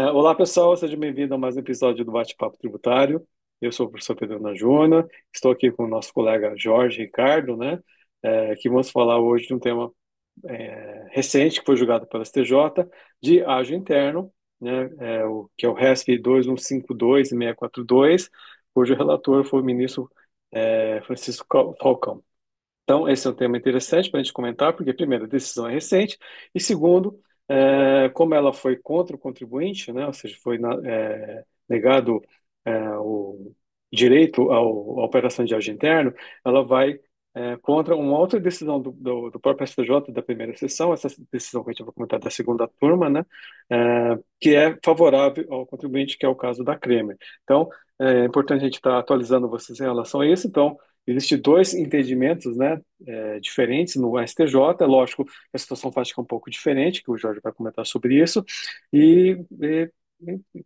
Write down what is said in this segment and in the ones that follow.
Olá, pessoal, seja bem-vindo a mais um episódio do Bate-Papo Tributário. Eu sou o professor Pedro Najuna, estou aqui com o nosso colega Jorge Ricardo, né, que vamos falar hoje de um tema recente que foi julgado pela STJ de ágio interno, né, que é o RESP 2152 e 642, cujo relator foi o ministro Francisco Falcão. Então, esse é um tema interessante para a gente comentar, porque, primeiro, a decisão é recente, e segundo, como ela foi contra o contribuinte, né, ou seja, foi negado o direito à operação de agente interno, ela vai contra uma outra decisão do próprio STJ da primeira sessão, essa decisão que a gente vai comentar da segunda turma, né, que é favorável ao contribuinte, que é o caso da Cremer. Então, é importante a gente estar atualizando vocês em relação a isso. Então, existem dois entendimentos, né, diferentes no STJ. É lógico que a situação fática é um pouco diferente, que o Jorge vai comentar sobre isso, e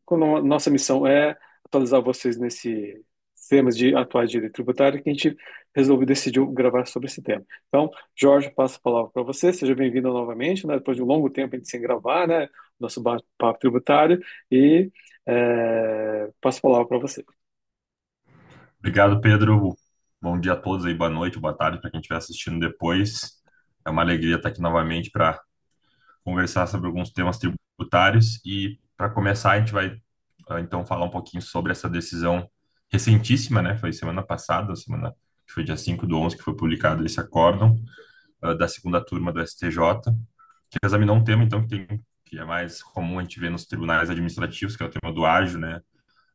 quando a nossa missão é atualizar vocês nesse temas de atuais de direito tributário, que a gente resolveu decidiu gravar sobre esse tema. Então, Jorge, passo a palavra para você. Seja bem-vindo novamente, né, depois de um longo tempo a gente sem gravar, né, nosso bate-papo tributário, e passo a palavra para você. Obrigado, Pedro. Bom dia a todos aí, boa noite, boa tarde para quem estiver assistindo depois. É uma alegria estar aqui novamente para conversar sobre alguns temas tributários e para começar a gente vai então falar um pouquinho sobre essa decisão recentíssima, né? Foi semana passada, semana que foi dia 5/11 que foi publicado esse acórdão da segunda turma do STJ, que examinou um tema então que é mais comum a gente ver nos tribunais administrativos, que é o tema do ágio, né?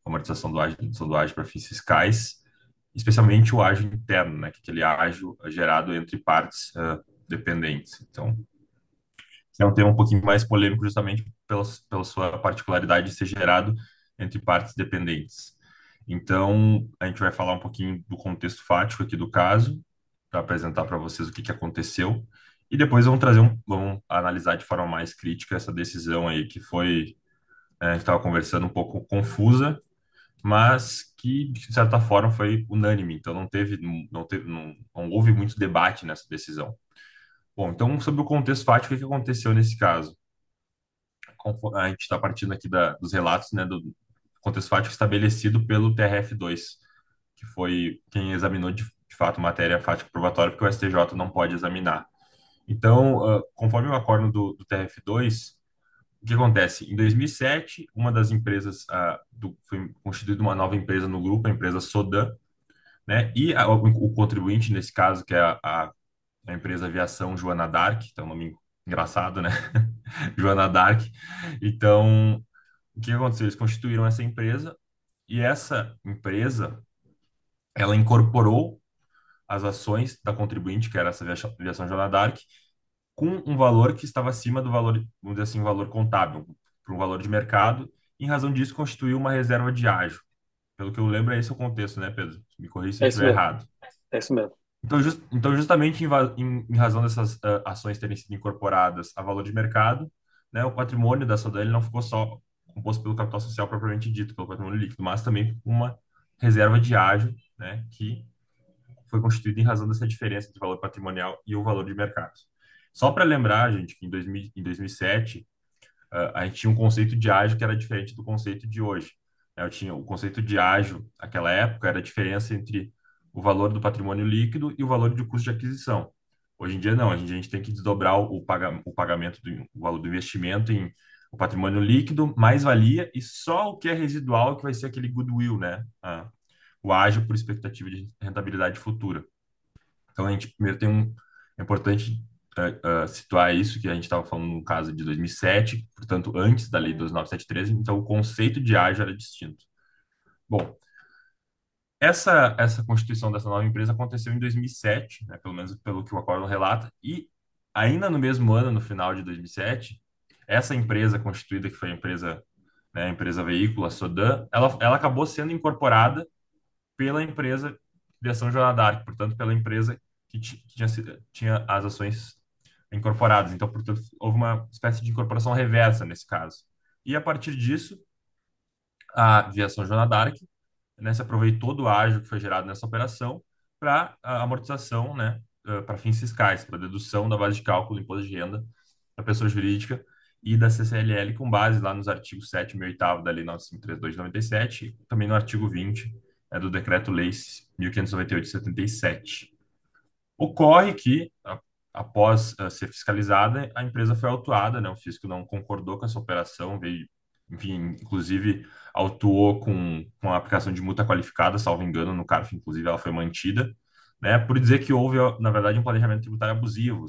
Amortização do ágio, redução do ágio para fins fiscais, especialmente o ágio interno, né, que é aquele ágio gerado entre partes dependentes. Então, é um tema um pouquinho mais polêmico justamente pela sua particularidade de ser gerado entre partes dependentes. Então, a gente vai falar um pouquinho do contexto fático aqui do caso, para apresentar para vocês o que aconteceu, e depois vamos analisar de forma mais crítica essa decisão aí que foi, a gente estava conversando um pouco confusa, mas que de certa forma foi unânime, então não houve muito debate nessa decisão. Bom, então sobre o contexto fático, o que aconteceu nesse caso? A gente está partindo aqui dos relatos, né, do contexto fático estabelecido pelo TRF2, que foi quem examinou de fato matéria fática probatória, porque o STJ não pode examinar. Então, conforme o acordo do TRF2, o que acontece? Em 2007, uma das empresas, foi constituída uma nova empresa no grupo, a empresa Sodan, né? E o contribuinte, nesse caso, que é a empresa Aviação Joana d'Arc, que é um nome engraçado, né? Joana d'Arc. Então, o que aconteceu? Eles constituíram essa empresa e essa empresa, ela incorporou as ações da contribuinte, que era essa Aviação Joana d'Arc, com um valor que estava acima do valor, vamos dizer assim, um valor contábil, para um valor de mercado. Em razão disso, constituiu uma reserva de ágio. Pelo que eu lembro, é esse o contexto, né, Pedro? Me corrija se eu É isso estiver mesmo, errado. é isso mesmo. Então, justamente em razão dessas ações terem sido incorporadas a valor de mercado, né, o patrimônio da Sodali não ficou só composto pelo capital social propriamente dito, pelo patrimônio líquido, mas também uma reserva de ágio, né, que foi constituída em razão dessa diferença entre o valor patrimonial e o valor de mercado. Só para lembrar, gente, que em 2007, a gente tinha um conceito de ágio que era diferente do conceito de hoje. Eu tinha o conceito de ágio, naquela época, era a diferença entre o valor do patrimônio líquido e o valor de custo de aquisição. Hoje em dia, não. Hoje em dia, a gente tem que desdobrar o pagamento o valor do investimento em o patrimônio líquido, mais-valia, e só o que é residual que vai ser aquele goodwill, né? O ágio por expectativa de rentabilidade futura. Então, a gente primeiro tem um. É importante situar isso, que a gente estava falando no caso de 2007, portanto, antes da Lei 12.973, então o conceito de ágio era distinto. Bom, essa constituição dessa nova empresa aconteceu em 2007, né, pelo menos pelo que o acordo relata, e ainda no mesmo ano, no final de 2007, essa empresa constituída, que foi a empresa veícula, a Sodan, ela acabou sendo incorporada pela empresa de ação Joana d'Arc, portanto, pela empresa tinha as ações incorporadas. Então, portanto, houve uma espécie de incorporação reversa nesse caso. E a partir disso, a aviação Joana d'Arc, né, se aproveitou do ágio que foi gerado nessa operação para a amortização, né, para fins fiscais, para dedução da base de cálculo do imposto de renda da pessoa jurídica. e da CCLL com base lá nos artigos 7º e 8º da Lei 9.532 de 97, e também no artigo 20 do Decreto-Lei 1598 de 77. Ocorre que, após ser fiscalizada, a empresa foi autuada, né? O fisco não concordou com essa operação, veio, enfim, inclusive autuou com a aplicação de multa qualificada, salvo engano, no CARF, inclusive ela foi mantida, né? Por dizer que houve, na verdade, um planejamento tributário abusivo,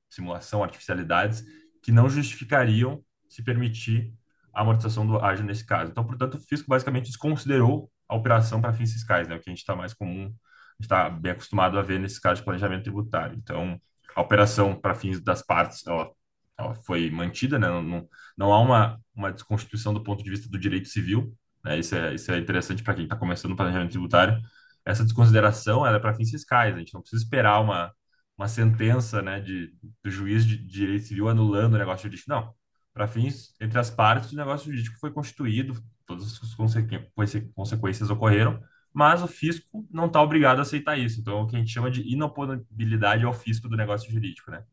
simulação, artificialidades, que não justificariam se permitir a amortização do ágio nesse caso. Então, portanto, o fisco basicamente desconsiderou a operação para fins fiscais, né? O que a gente está mais comum está bem acostumado a ver nesse caso de planejamento tributário. Então, a operação para fins das partes, ela foi mantida, né? Não há uma desconstituição do ponto de vista do direito civil, né? Isso é interessante para quem está começando o planejamento tributário. Essa desconsideração ela é para fins fiscais, a gente não precisa esperar uma sentença, né, do juiz de direito civil anulando o negócio jurídico, não. Para fins entre as partes, o negócio jurídico foi constituído, todas as consequências ocorreram, mas o fisco não está obrigado a aceitar isso. Então, é o que a gente chama de inoponibilidade ao fisco do negócio jurídico, né?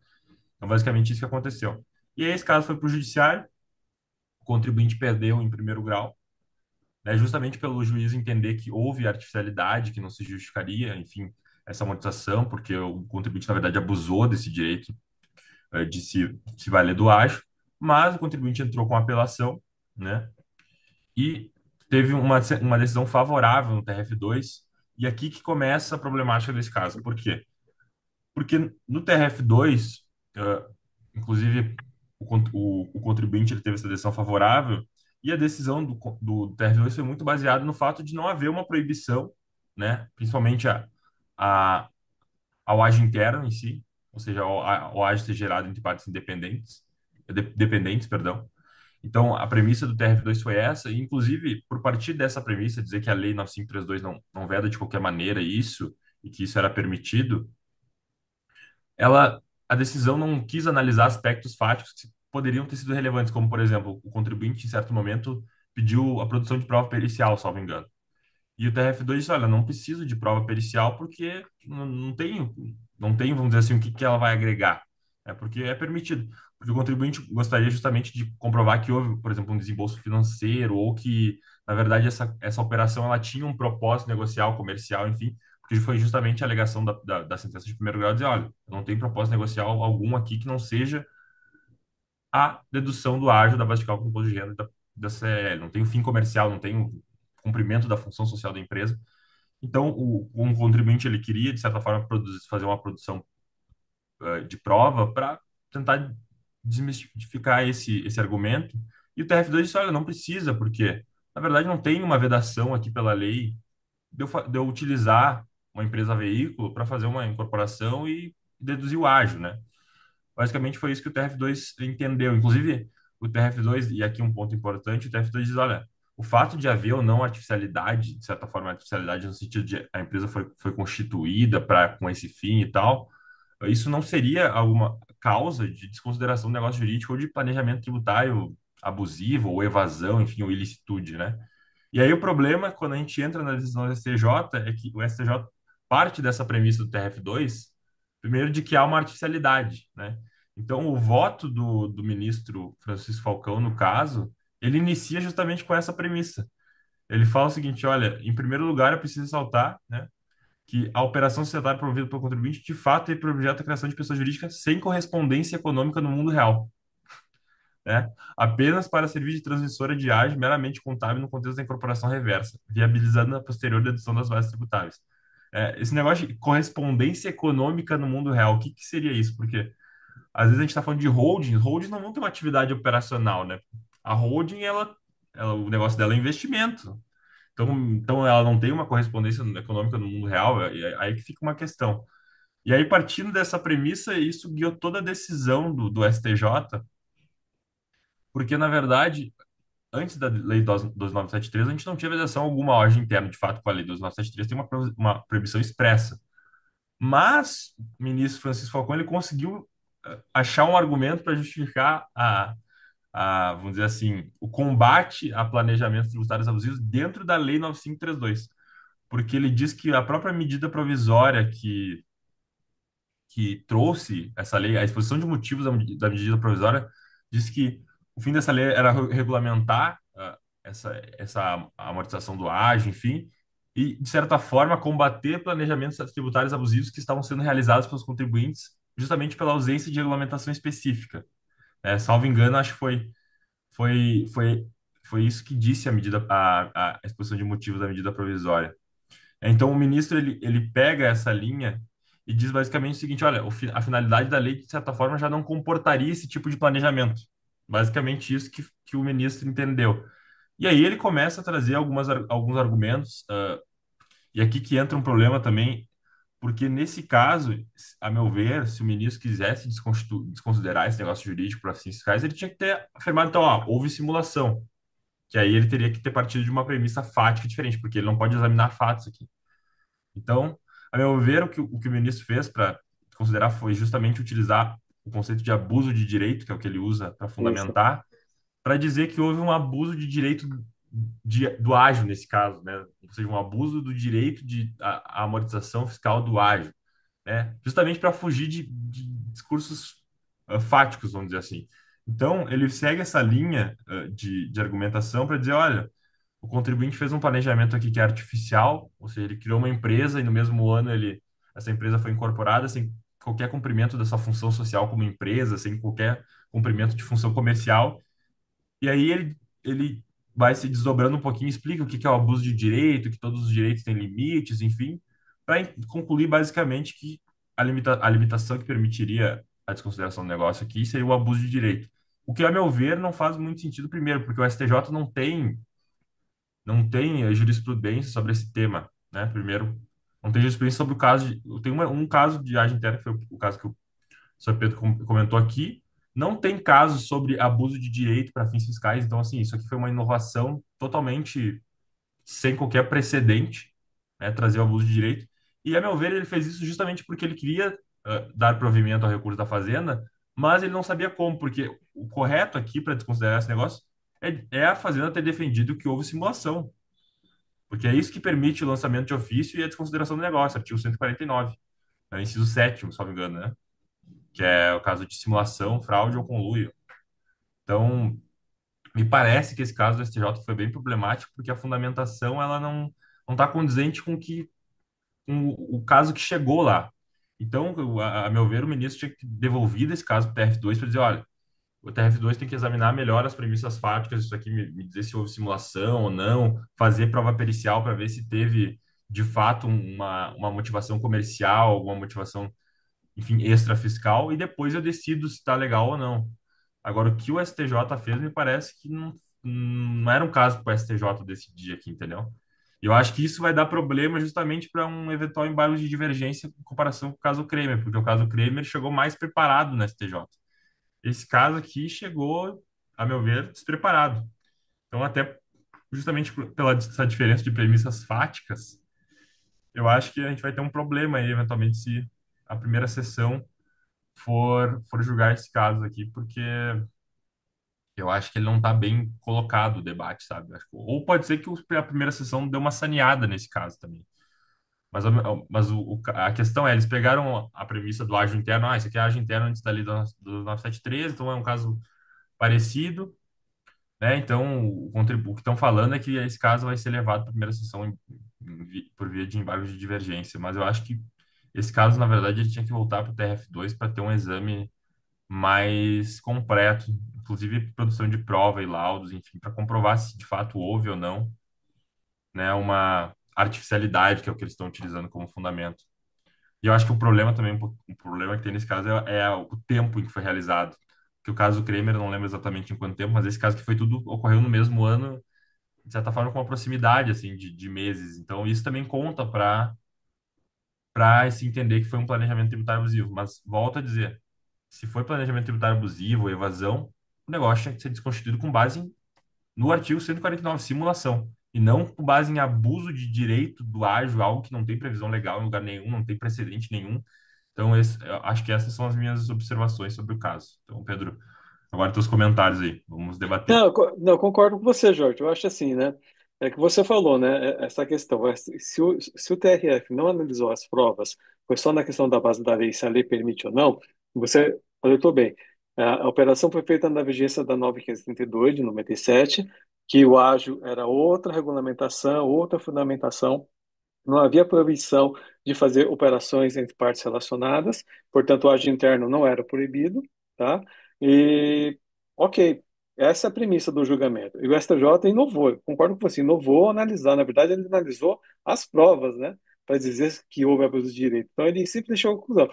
Então, basicamente, isso que aconteceu. E aí, esse caso foi para o judiciário, o contribuinte perdeu em primeiro grau, né, justamente pelo juiz entender que houve artificialidade, que não se justificaria, enfim, essa amortização, porque o contribuinte, na verdade, abusou desse direito de se valer do ágio, mas o contribuinte entrou com apelação, né? E teve uma decisão favorável no TRF2, e aqui que começa a problemática desse caso. Por quê? Porque no TRF2, inclusive, o contribuinte ele teve essa decisão favorável, e a decisão do TRF2 foi muito baseada no fato de não haver uma proibição, né? Principalmente a, ao ágio interno em si, ou seja, ao ágio ser gerado entre partes independentes, dependentes, perdão. Então, a premissa do TRF2 foi essa, e inclusive, por partir dessa premissa, dizer que a Lei 9532 não veda de qualquer maneira isso, e que isso era permitido, a decisão não quis analisar aspectos fáticos que poderiam ter sido relevantes, como, por exemplo, o contribuinte, em certo momento, pediu a produção de prova pericial, salvo engano. E o TRF2 disse, olha, não preciso de prova pericial porque não tem, vamos dizer assim, o que que ela vai agregar. É porque é permitido. Porque o contribuinte gostaria justamente de comprovar que houve, por exemplo, um desembolso financeiro ou que, na verdade, essa operação ela tinha um propósito negocial, comercial, enfim, porque foi justamente a alegação da sentença de primeiro grau dizer, olha, eu não tenho propósito negocial algum aqui que não seja a dedução do ágio da base de cálculo do imposto de renda da CL. Não tem o fim comercial, não tem o cumprimento da função social da empresa. Então, um contribuinte ele queria, de certa forma, fazer uma produção de prova para tentar desmistificar esse argumento. E o TRF2 disse, olha, não precisa, porque, na verdade, não tem uma vedação aqui pela lei de eu utilizar uma empresa veículo para fazer uma incorporação e deduzir o ágio, né? Basicamente foi isso que o TRF2 entendeu. Inclusive, o TRF2, e aqui um ponto importante, o TRF2 diz, olha, o fato de haver ou não artificialidade, de certa forma, artificialidade no sentido de a empresa foi constituída com esse fim e tal, isso não seria alguma causa de desconsideração do negócio jurídico ou de planejamento tributário abusivo ou evasão, enfim, ou ilicitude, né? E aí o problema, quando a gente entra na decisão do STJ, é que o STJ parte dessa premissa do TRF2, primeiro de que há uma artificialidade, né? Então, o voto do ministro Francisco Falcão, no caso, ele inicia justamente com essa premissa. Ele fala o seguinte, olha, em primeiro lugar, eu preciso ressaltar, né, que a operação societária promovida pelo contribuinte, de fato, tem por objeto a criação de pessoa jurídica sem correspondência econômica no mundo real, né? Apenas para servir de transmissora de ágio meramente contábil no contexto da incorporação reversa, viabilizando a posterior dedução das bases tributáveis. Esse negócio de correspondência econômica no mundo real, o que que seria isso? Porque às vezes a gente está falando de holdings, holdings não vão ter uma atividade operacional, né? A holding, o negócio dela é investimento. Então ela não tem uma correspondência econômica no mundo real, aí que fica uma questão. E aí, partindo dessa premissa, isso guiou toda a decisão do STJ, porque, na verdade, antes da Lei 2973, a gente não tinha vedação alguma à ordem interna, de fato, com a Lei 2973, tem uma proibição expressa. Mas o ministro Francisco Falcão ele conseguiu achar um argumento para justificar vamos dizer assim, o combate a planejamentos tributários abusivos dentro da Lei 9532. Porque ele diz que a própria medida provisória que trouxe essa lei, a exposição de motivos da medida provisória, diz que o fim dessa lei era regulamentar essa amortização do ágio, enfim, e, de certa forma, combater planejamentos tributários abusivos que estavam sendo realizados pelos contribuintes justamente pela ausência de regulamentação específica. Salvo engano, acho que foi, foi, foi isso que disse a exposição de motivos da medida provisória. Então, o ministro ele pega essa linha e diz basicamente o seguinte: olha, a finalidade da lei, de certa forma, já não comportaria esse tipo de planejamento. Basicamente, isso que o ministro entendeu. E aí ele começa a trazer alguns argumentos, e aqui que entra um problema também, porque nesse caso, a meu ver, se o ministro quisesse desconsiderar esse negócio jurídico para fins fiscais, ele tinha que ter afirmado, então, ó, houve simulação, que aí ele teria que ter partido de uma premissa fática diferente, porque ele não pode examinar fatos aqui. Então, a meu ver, o que o ministro fez para considerar foi justamente utilizar o conceito de abuso de direito, que é o que ele usa para Isso. fundamentar, para dizer que houve um abuso de direito do ágio nesse caso, né? Ou seja, um abuso do direito de a amortização fiscal do ágio, né? Justamente para fugir de discursos fáticos, vamos dizer assim. Então, ele segue essa linha de argumentação para dizer, olha, o contribuinte fez um planejamento aqui que é artificial, ou seja, ele criou uma empresa e no mesmo ano essa empresa foi incorporada sem qualquer cumprimento dessa função social como empresa, sem qualquer cumprimento de função comercial. E aí ele vai se desdobrando um pouquinho, explica o que que é o abuso de direito, que todos os direitos têm limites, enfim, para concluir basicamente que a limitação que permitiria a desconsideração do negócio aqui seria o abuso de direito. O que, a meu ver, não faz muito sentido, primeiro, porque o STJ não tem jurisprudência sobre esse tema, né? Primeiro, não tem jurisprudência sobre o caso tem um caso de age interna, que foi o caso que o Sr. Pedro comentou aqui, não tem casos sobre abuso de direito para fins fiscais, então, assim, isso aqui foi uma inovação totalmente sem qualquer precedente, né, trazer o abuso de direito, e, a meu ver, ele fez isso justamente porque ele queria dar provimento ao recurso da Fazenda, mas ele não sabia como, porque o correto aqui para desconsiderar esse negócio é a Fazenda ter defendido que houve simulação, porque é isso que permite o lançamento de ofício e a desconsideração do negócio, artigo 149, né, inciso 7º, se não me engano, né? Que é o caso de simulação, fraude ou conluio. Então, me parece que esse caso do STJ foi bem problemático, porque a fundamentação ela não está condizente com o caso que chegou lá. Então, a meu ver, o ministro tinha que devolvido esse caso para o TRF2 para dizer, olha, o TRF2 tem que examinar melhor as premissas fáticas, isso aqui me dizer se houve simulação ou não, fazer prova pericial para ver se teve, de fato, uma motivação comercial, alguma motivação, enfim, extrafiscal, e depois eu decido se está legal ou não. Agora, o que o STJ fez me parece que não era um caso para o STJ decidir aqui, entendeu? E eu acho que isso vai dar problema justamente para um eventual embargo de divergência em comparação com o caso Kramer, porque o caso Kramer chegou mais preparado no STJ. Esse caso aqui chegou, a meu ver, despreparado. Então, até justamente pela essa diferença de premissas fáticas, eu acho que a gente vai ter um problema aí, eventualmente, se a primeira sessão for julgar esse caso aqui, porque eu acho que ele não está bem colocado o debate, sabe? Ou pode ser que a primeira sessão deu uma saneada nesse caso também. Mas a questão é, eles pegaram a premissa do ágio interno, isso aqui é ágio interno antes da lei do 973, então é um caso parecido, né? Então, o que estão falando é que esse caso vai ser levado para a primeira sessão por via de embargo de divergência, mas eu acho que esse caso, na verdade, ele tinha que voltar para o TRF2 para ter um exame mais completo, inclusive produção de prova e laudos, enfim, para comprovar se de fato houve ou não, né, uma artificialidade, que é o que eles estão utilizando como fundamento. E eu acho que o problema também, o problema que tem nesse caso é o tempo em que foi realizado. Que o caso do Kramer, eu não lembro exatamente em quanto tempo, mas esse caso que foi tudo ocorreu no mesmo ano, de certa forma com uma proximidade assim de meses. Então isso também conta para se entender que foi um planejamento tributário abusivo. Mas volto a dizer, se foi planejamento tributário abusivo ou evasão, o negócio tinha que ser desconstituído com base no artigo 149, simulação, e não com base em abuso de direito do ágio, algo que não tem previsão legal em lugar nenhum, não tem precedente nenhum. Então, eu acho que essas são as minhas observações sobre o caso. Então, Pedro, agora teus comentários aí, vamos debater. Não, não, eu concordo com você, Jorge. Eu acho assim, né? É que você falou, né? Essa questão. Se o TRF não analisou as provas, foi só na questão da base da lei, se a lei permite ou não, você alertou bem. A operação foi feita na vigência da 9.532 de 97, que o ágio era outra regulamentação, outra fundamentação. Não havia proibição de fazer operações entre partes relacionadas, portanto, o ágio interno não era proibido, tá? E, ok, essa é a premissa do julgamento. E o STJ inovou, eu concordo com você, inovou analisar, na verdade, ele analisou as provas, né, para dizer que houve abuso de direito. Então, ele sempre deixou a conclusão.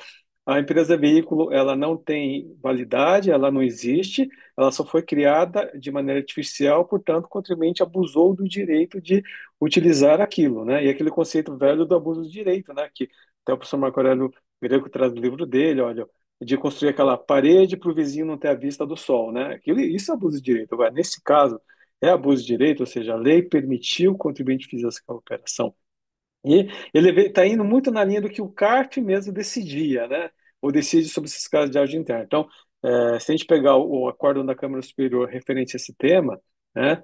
A empresa veículo, ela não tem validade, ela não existe, ela só foi criada de maneira artificial, portanto, o contribuinte abusou do direito de utilizar aquilo, né? E aquele conceito velho do abuso de direito, né? Que até o professor Marco Aurélio Greco traz no livro dele, olha, de construir aquela parede para o vizinho não ter a vista do sol, né? Isso é abuso de direito. Agora, nesse caso, é abuso de direito, ou seja, a lei permitiu que o contribuinte fizesse aquela operação. E ele está indo muito na linha do que o CARF mesmo decidia, né? Ou decide sobre esses casos de áudio interno. Então, se a gente pegar o acórdão da Câmara Superior referente a esse tema, né,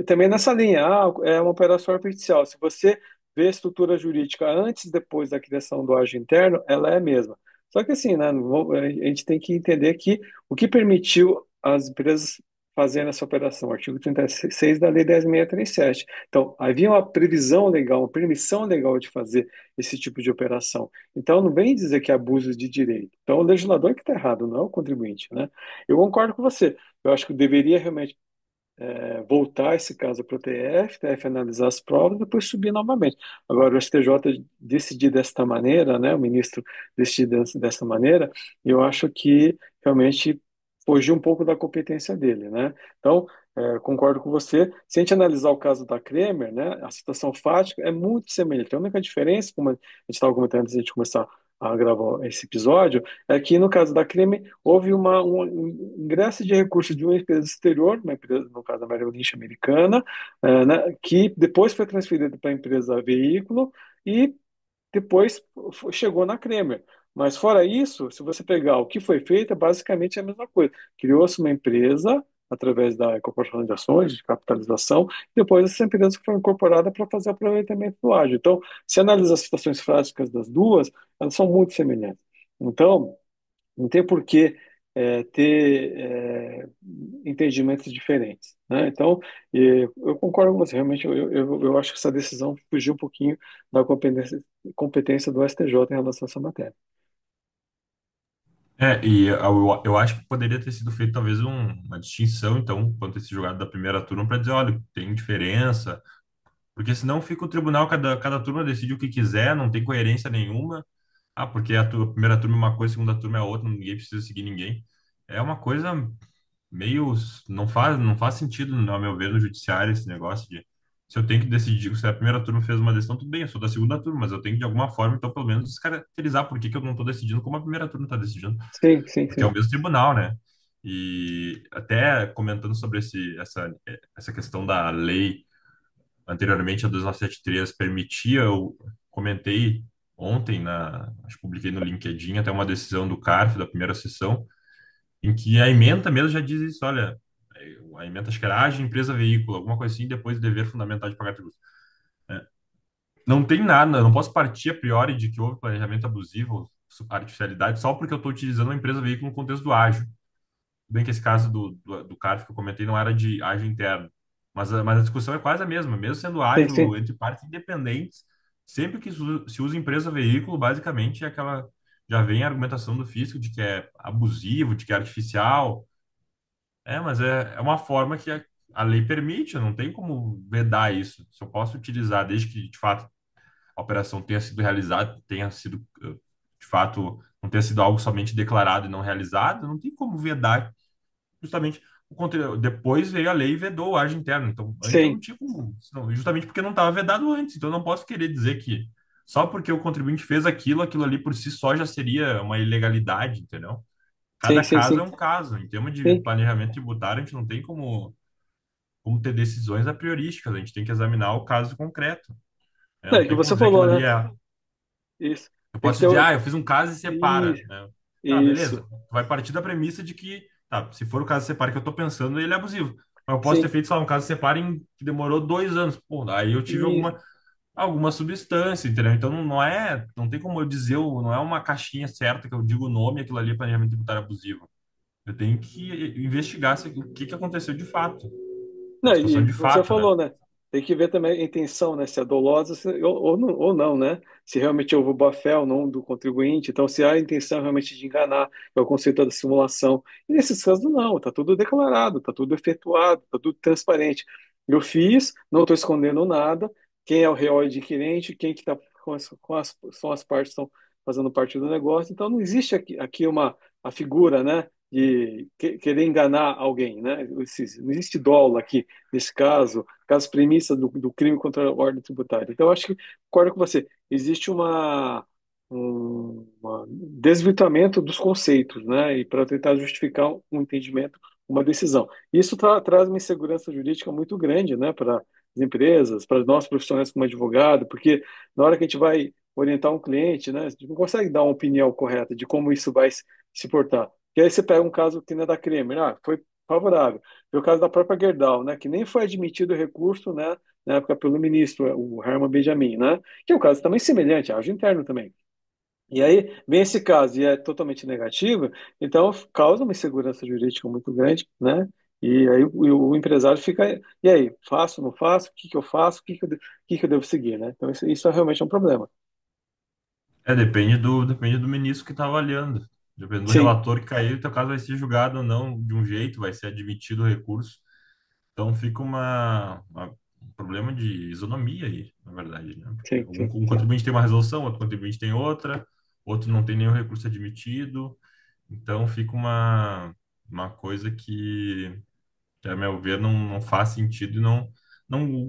também nessa linha, é uma operação artificial. Se você vê a estrutura jurídica antes e depois da criação do ágio interno, ela é a mesma. Só que assim, né, a gente tem que entender que o que permitiu as empresas fazerem essa operação, artigo 36 da Lei 10.637. Então, havia uma previsão legal, uma permissão legal de fazer esse tipo de operação. Então, não vem dizer que é abuso de direito. Então, o legislador que está errado, não é o contribuinte, né? Eu concordo com você. Eu acho que deveria realmente voltar esse caso para o TF analisar as provas e depois subir novamente. Agora, o STJ decidir desta maneira, né, o ministro decidir dessa maneira, eu acho que realmente fugiu um pouco da competência dele, né? Então, concordo com você. Se a gente analisar o caso da Kremer, né, a situação fática é muito semelhante. A única diferença, como a gente estava comentando antes de a gente começar a gravar esse episódio, é que no caso da Creme houve um ingresso de recursos de uma empresa exterior, uma empresa, no caso da Merrill Lynch americana, né, que depois foi transferida para a empresa veículo e depois chegou na Cremer. Mas fora isso, se você pegar o que foi feito, é basicamente a mesma coisa. Criou-se uma empresa através da incorporação de ações, de capitalização, e depois essa empresa foi incorporada para fazer o aproveitamento do ágio. Então, se analisa as situações práticas das duas, elas são muito semelhantes. Então, não tem por que ter entendimentos diferentes, né? Então, eu concordo com você. Realmente, eu acho que essa decisão fugiu um pouquinho da competência do STJ em relação a essa matéria. Eu acho que poderia ter sido feito talvez uma distinção, então, quanto a esse julgado da primeira turma, para dizer, olha, tem diferença, porque senão fica o tribunal, cada turma decide o que quiser, não tem coerência nenhuma. Ah, porque a primeira turma é uma coisa, a segunda turma é outra, ninguém precisa seguir ninguém. É uma coisa meio. Não faz sentido, ao meu ver, no judiciário esse negócio de. Se eu tenho que decidir, se a primeira turma fez uma decisão, tudo bem, eu sou da segunda turma, mas eu tenho que, de alguma forma, então, pelo menos, descaracterizar por que que eu não estou decidindo como a primeira turma está decidindo, Sim, sim, porque é o sim. mesmo tribunal, né? E até comentando sobre essa questão da lei, anteriormente a 2973 permitia, eu comentei ontem, acho que publiquei no LinkedIn, até uma decisão do CARF, da primeira sessão, em que a ementa mesmo já diz isso, olha, a ementa acho que era age empresa veículo, alguma coisa assim, depois dever fundamental de pagar tributos. É, não tem nada, eu não posso partir a priori de que houve planejamento abusivo, artificialidade, só porque eu estou utilizando uma empresa veículo no contexto do ágio. Bem que esse caso do CARF que eu comentei não era de ágio interno, mas a discussão é quase a mesma, mesmo sendo Sim, ágil sim. entre partes independentes, sempre que se usa empresa veículo, basicamente é aquela, já vem a argumentação do fisco de que é abusivo, de que é artificial. Mas é uma forma que a lei permite, não tem como vedar isso. Se eu posso utilizar, desde que de fato a operação tenha sido realizada, tenha sido de fato, não tenha sido algo somente declarado e não realizado, não tem como vedar justamente o conteúdo. Depois veio a lei e vedou o ágio interno. Então, antes eu não Sim, tinha como, justamente porque não estava vedado antes. Então, eu não posso querer dizer que só porque o contribuinte fez aquilo, aquilo ali por si só já seria uma ilegalidade, entendeu? sim, Cada sim, caso é sim. um caso. Em termos de Sim. planejamento tributário, a gente não tem como ter decisões a priorísticas. A gente tem que examinar o caso concreto. É, Não o que tem como você dizer que aquilo falou, ali né? é. Isso. Eu Tem que posso ter dizer, o... eu fiz um caso e separa, Isso, né? Tá, beleza. isso. Tu vai partir da premissa de que, tá, se for o caso separa que eu tô pensando, ele é abusivo. Mas eu posso ter Sim, feito, sei lá, um caso separa que demorou 2 anos. Pô, aí eu tive isso. alguma substância, entendeu? Então não tem como eu dizer, não é uma caixinha certa que eu digo o nome, aquilo ali é planejamento tributário abusivo. Eu tenho que investigar o que que aconteceu de fato. A Não, discussão e de você fato, né? falou, né? Tem que ver também a intenção, né? Se é dolosa ou não, né? Se realmente houve boa-fé ou não do contribuinte. Então, se há a intenção realmente de enganar, é o conceito da simulação. E nesses casos, não. Está tudo declarado, está tudo efetuado, está tudo transparente. Eu fiz, não estou escondendo nada. Quem é o real adquirente, quem que está são as partes que estão fazendo parte do negócio. Então, não existe aqui a figura, né? De querer enganar alguém, né? Não existe dolo aqui nesse caso premissa do crime contra a ordem tributária. Então, eu acho que concordo com você. Existe uma desvirtuamento dos conceitos, né? E para tentar justificar um entendimento, uma decisão. Isso traz uma insegurança jurídica muito grande, né? Para as empresas, para nós profissionais como advogado, porque na hora que a gente vai orientar um cliente, né? A gente não consegue dar uma opinião correta de como isso vai se portar. E aí você pega um caso que não é da Kremer, foi favorável. Foi o caso da própria Gerdau, né, que nem foi admitido o recurso, né, na época pelo ministro, o Herman Benjamin, né, que é um caso também semelhante, ágio interno também. E aí vem esse caso e é totalmente negativo, então causa uma insegurança jurídica muito grande, né? E aí o empresário fica, e aí, faço, não faço? O que que eu faço? O que que eu devo seguir, né? Então isso realmente é um problema. Depende do ministro que está avaliando. Depende do Sim, relator que cair, teu caso vai ser julgado ou não de um jeito, vai ser admitido o recurso. Então fica um problema de isonomia aí, na verdade, né? Porque sim, sim, um sim, contribuinte tem uma resolução, outro contribuinte tem outra, outro não tem nenhum recurso admitido. Então fica uma coisa que, a meu ver, não faz sentido e não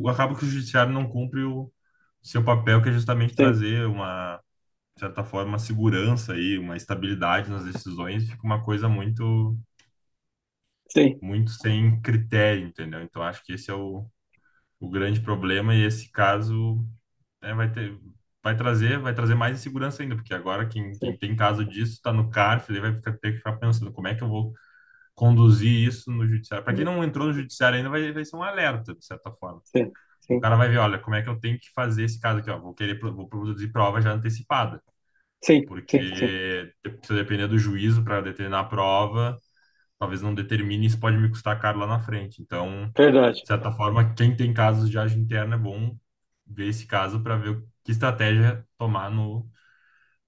acaba que o judiciário não cumpre o seu papel, que é justamente sim, trazer de certa forma, uma segurança aí, uma estabilidade nas decisões, fica uma coisa sim, muito sem critério, entendeu? Então acho que esse é o grande problema, e esse caso vai trazer mais insegurança ainda, porque agora quem sim, tem caso disso está no cárcere, ele ter que ficar pensando como é que eu vou conduzir isso no judiciário. Para quem não entrou no judiciário ainda, vai ser um alerta, de certa forma. sim, O sim, cara vai ver, olha, como é que eu tenho que fazer esse caso aqui, ó, vou produzir prova já antecipada, sim, sim, sim, porque se eu depender do juízo para determinar a prova, talvez não determine, isso pode me custar caro lá na frente. Então, verdade. de certa forma, quem tem casos de ágio interno é bom ver esse caso para ver que estratégia tomar no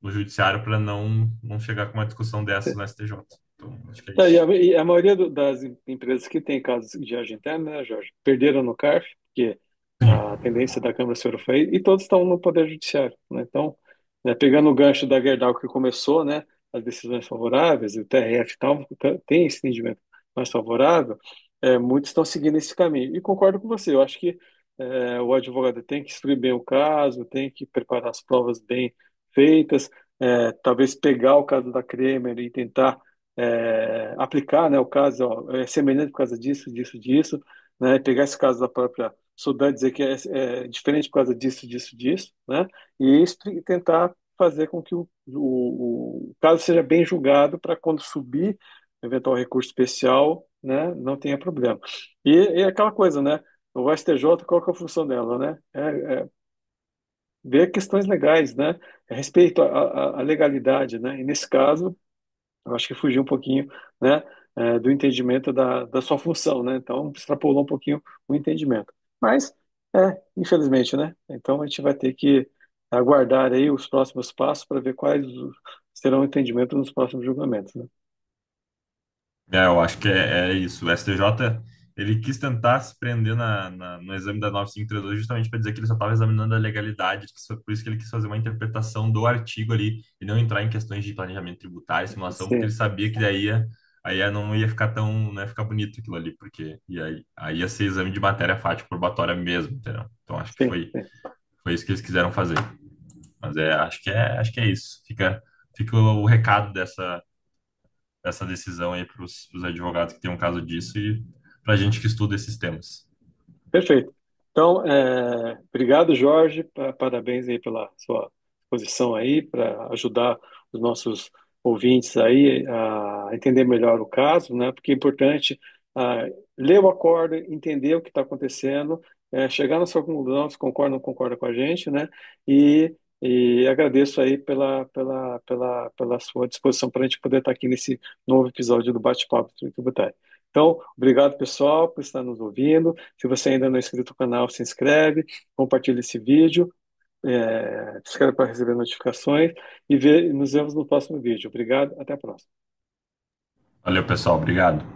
judiciário para não chegar com uma discussão dessas no STJ. Então, acho que é É, isso. e a maioria das empresas que tem casos de agem interno, né, Jorge, perderam no CARF, porque a Sim. tendência da Câmara Senhor foi, e todos estão no Poder Judiciário, né? Então, né, pegando o gancho da Gerdau que começou, né, as decisões favoráveis, e o TRF e tal, tem esse entendimento mais favorável, muitos estão seguindo esse caminho. E concordo com você, eu acho que o advogado tem que instruir bem o caso, tem que preparar as provas bem feitas, talvez pegar o caso da Kremer e tentar aplicar, né, o caso, ó, é semelhante por causa disso, disso, disso, né, pegar esse caso da própria Sudã e dizer que é diferente por causa disso, disso, disso, né, e tentar fazer com que o caso seja bem julgado para quando subir eventual recurso especial, né, não tenha problema. E aquela coisa, né, o STJ, qual que é a função dela, né? Ver questões legais, né? Respeito à legalidade, né? E nesse caso, eu acho que fugiu um pouquinho, né, do entendimento da sua função, né? Então, extrapolou um pouquinho o entendimento. Mas, infelizmente, né? Então, a gente vai ter que aguardar aí os próximos passos para ver quais serão o entendimento nos próximos julgamentos, né? Eu acho que é isso. O STJ, ele quis tentar se prender no exame da 9532 justamente para dizer que ele só estava examinando a legalidade, por isso que ele quis fazer uma interpretação do artigo ali e não entrar em questões de planejamento tributário, simulação, porque ele Sim, sabia que daí não ia ficar não ia ficar bonito aquilo ali, porque aí ia ser exame de matéria fática probatória mesmo, entendeu? Então acho que sim, sim. foi isso que eles quiseram fazer. Mas acho que é isso. Fica o recado dessa decisão aí para os advogados que têm um caso disso e para a gente que estuda esses temas. Perfeito. Então, obrigado, Jorge. Parabéns aí pela sua posição aí, para ajudar os nossos ouvintes aí a entender melhor o caso, né? Porque é importante ler o acordo, entender o que está acontecendo, chegar na sua conclusão, se concorda ou não concorda com a gente, né? E e agradeço aí pela sua disposição para a gente poder estar aqui nesse novo episódio do Bate-Papo Tributário. Então, obrigado, pessoal, por estar nos ouvindo. Se você ainda não é inscrito no canal, se inscreve, compartilha esse vídeo, se inscreve para receber notificações e nos vemos no próximo vídeo. Obrigado, até a próxima. Valeu, pessoal. Obrigado.